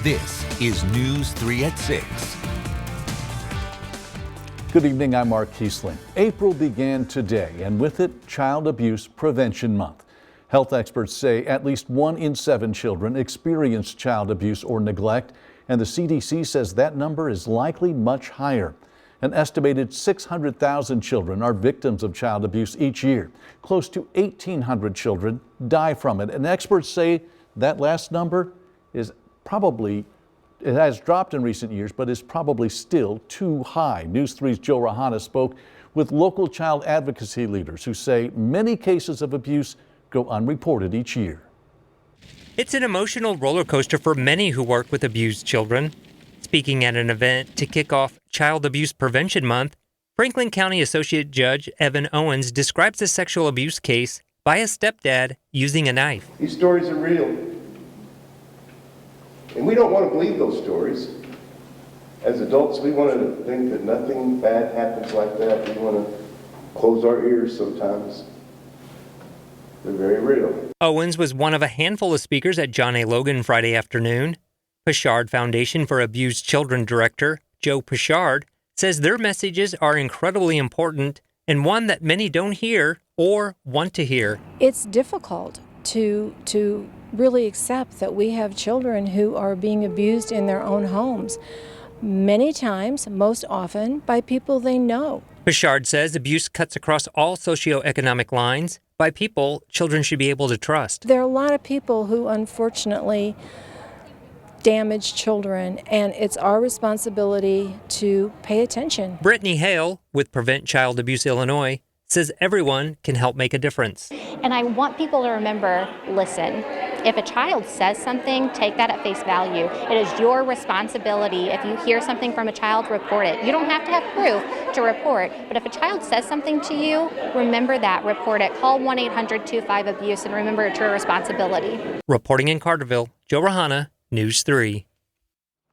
This is News 3 at 6. Good evening, I'm Mark Kiesling. April began today, and with it, Child Abuse Prevention Month. Health experts say at least 1 in 7 children experience child abuse or neglect, and the CDC says that number is likely much higher. An estimated 600,000 children are victims of child abuse each year. Close to 1,800 children die from it, and experts say that last number it has dropped in recent years, but is probably still too high. News 3's Joe Rahana spoke with local child advocacy leaders who say many cases of abuse go unreported each year. It's an emotional roller coaster for many who work with abused children. Speaking at an event to kick off Child Abuse Prevention Month, Franklin County Associate Judge Evan Owens describes a sexual abuse case by a stepdad using a knife. These stories are real. And we don't want to believe those stories. As adults, we want to think that nothing bad happens like that. We want to close our ears sometimes. They're very real. Owens was one of a handful of speakers at John A. Logan Friday afternoon. Pashard Foundation for Abused Children Director Joe Pashard says their messages are incredibly important and one that many don't hear or want to hear. It's difficult to really accept that we have children who are being abused in their own homes, many times, most often, by people they know. Pashard says abuse cuts across all socioeconomic lines by people children should be able to trust. There are a lot of people who unfortunately damage children, and it's our responsibility to pay attention. Brittany Hale with Prevent Child Abuse Illinois says everyone can help make a difference. And I want people to remember, listen, if a child says something, take that at face value. It is your responsibility. If you hear something from a child, report it. You don't have to have proof to report, but if a child says something to you, remember that, report it. Call 1-800-25-ABUSE and remember it's your responsibility. Reporting in Carterville, Joe Rahana, News 3.